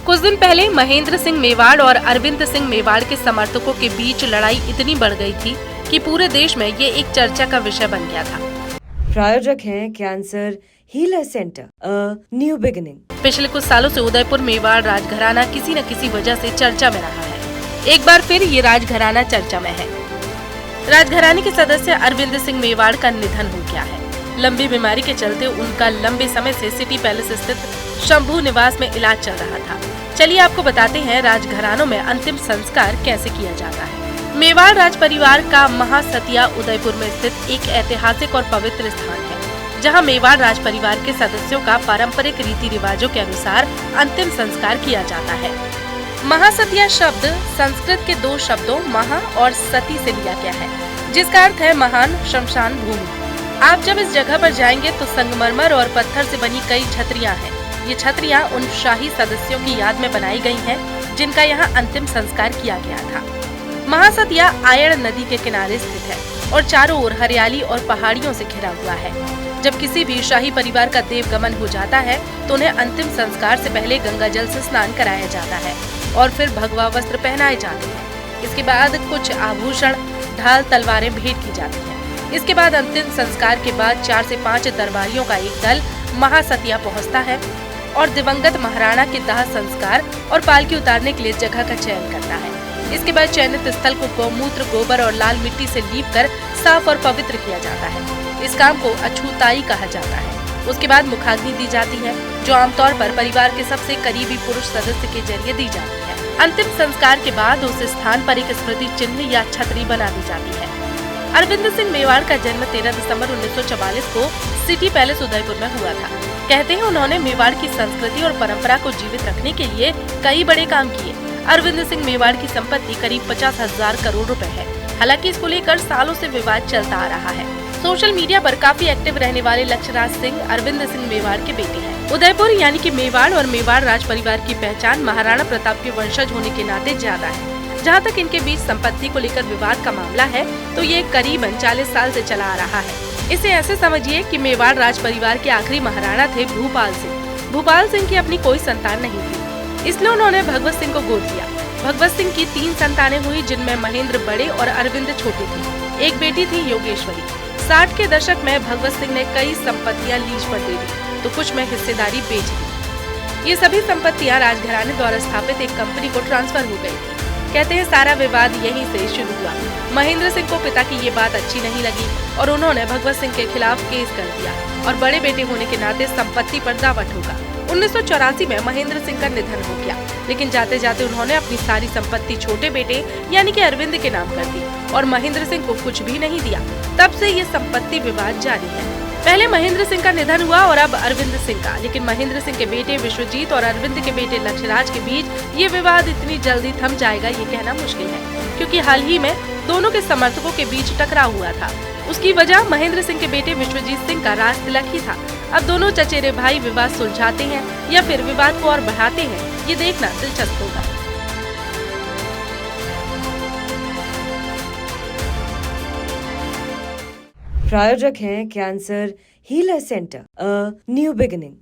कुछ दिन पहले महेंद्र सिंह मेवाड़ और अरविंद सिंह मेवाड़ के समर्थकों के बीच लड़ाई इतनी बढ़ गई थी कि पूरे देश में ये एक चर्चा का विषय बन गया था। प्रायोजक हैं cancer healer centre, new beginning. पिछले कुछ सालों से उदयपुर मेवाड़ राजघराना किसी न किसी वजह से चर्चा में रहा है। एक बार फिर ये राजघराना चर्चा में है। राजघराने के सदस्य अरविंद सिंह मेवाड़ का निधन हो गया है। लंबी बीमारी के चलते उनका लंबे समय से सिटी पैलेस स्थित शंभू निवास में इलाज चल रहा था। चलिए आपको बताते हैं राजघरानों में अंतिम संस्कार कैसे किया जाता है। मेवाड़ राज परिवार का महासतिया उदयपुर में स्थित एक ऐतिहासिक और पवित्र स्थान है, जहां मेवाड़ राज परिवार के सदस्यों का पारंपरिक रीति रिवाजों के अनुसार अंतिम संस्कार किया जाता है। महासतिया शब्द संस्कृत के दो शब्दों महा और सती से लिया गया है, जिसका अर्थ है महान शमशान भूमि। आप जब इस जगह पर जाएंगे तो संगमरमर और पत्थर से बनी कई छतरियां हैं। ये छतरियां उन शाही सदस्यों की याद में बनाई गई हैं, जिनका यहाँ अंतिम संस्कार किया गया था। महासतिया आयड़ नदी के किनारे स्थित है और चारों ओर हरियाली और पहाड़ियों से घिरा हुआ है। जब किसी भी शाही परिवार का देवगमन हो जाता है तो उन्हें अंतिम संस्कार से पहले गंगा जल से स्नान कराया जाता है और फिर भगवा वस्त्र पहनाए जाते हैं। इसके बाद कुछ आभूषण, ढाल, तलवारें भेंट की जाती हैं। इसके बाद अंतिम संस्कार के बाद 4 से 5 दरबारियों का एक दल महासतिया पहुंचता है और दिवंगत महाराणा के दाह संस्कार और पालकी उतारने के लिए जगह का चयन करता है। इसके बाद चयनित स्थल को गौमूत्र, गोबर और लाल मिट्टी से लीपकर साफ और पवित्र किया जाता है। इस काम को अछूताई कहा जाता है। उसके बाद मुखाग्नि दी जाती है, जो आमतौर पर परिवार के सबसे करीबी पुरुष सदस्य के जरिए दी जाती है। अंतिम संस्कार के बाद उस स्थान पर एक स्मृति चिन्ह या छतरी बना दी जाती है। अरविंद सिंह मेवाड़ का जन्म 13 दिसंबर 1944 को सिटी पैलेस उदयपुर में हुआ था। कहते हैं उन्होंने मेवाड़ की संस्कृति और परंपरा को जीवित रखने के लिए कई बड़े काम किए। अरविंद सिंह मेवाड़ की संपत्ति करीब 50,000 करोड़ रुपए है। हालांकि इसको लेकर सालों से विवाद चलता आ रहा है। सोशल मीडिया पर काफी एक्टिव रहने वाले लक्ष्यराज सिंह अरविंद सिंह मेवाड़ के बेटे हैं। उदयपुर यानी कि मेवाड़ और मेवाड़ राज परिवार की पहचान महाराणा प्रताप के वंशज होने के नाते ज्यादा है। जहाँ तक इनके बीच संपत्ति को लेकर विवाद का मामला है तो ये करीबन 40 साल से चला आ रहा है। इसे ऐसे समझिए कि मेवाड़ राज परिवार के आखिरी महाराणा थे भूपाल सिंह। भूपाल सिंह की अपनी कोई संतान नहीं थी, इसलिए उन्होंने भगवत सिंह को गोद लिया। भगवत सिंह की 3 संतानें हुई, जिनमें महेंद्र बड़े और अरविंद छोटे थे। एक बेटी थी योगेश्वरी। 60 के दशक में भगवत सिंह ने कई संपत्तियां लीज पर दे दी तो कुछ में हिस्सेदारी बेच दी। ये सभी संपत्तियां राजघराने द्वारा स्थापित एक कंपनी को ट्रांसफर हो गयी थी। कहते हैं सारा विवाद यहीं से शुरू हुआ। महेंद्र सिंह को पिता की ये बात अच्छी नहीं लगी और उन्होंने भगवत सिंह के खिलाफ केस कर दिया और बड़े बेटे होने के नाते संपत्ति पर दावा ठोका। 1984 में महेंद्र सिंह का निधन हो गया, लेकिन जाते जाते उन्होंने अपनी सारी संपत्ति छोटे बेटे यानी कि अरविंद के नाम कर दी और महेंद्र सिंह को कुछ भी नहीं दिया। तब से ये संपत्ति विवाद जारी है। पहले महेंद्र सिंह का निधन हुआ और अब अरविंद सिंह का, लेकिन महेंद्र सिंह के बेटे विश्वजीत और अरविंद के बेटे लक्ष्यराज के बीच ये विवाद इतनी जल्दी थम जाएगा ये कहना मुश्किल है, क्योंकि हाल ही में दोनों के समर्थकों के बीच टकराव हुआ था। उसकी वजह महेंद्र सिंह के बेटे विश्वजीत सिंह का राज तिलक ही था। अब दोनों चचेरे भाई विवाद सुलझाते हैं या फिर विवाद को और बढ़ाते हैं, ये देखना दिलचस्प होगा। प्रायोजक हैं cancer healer centre, new beginning.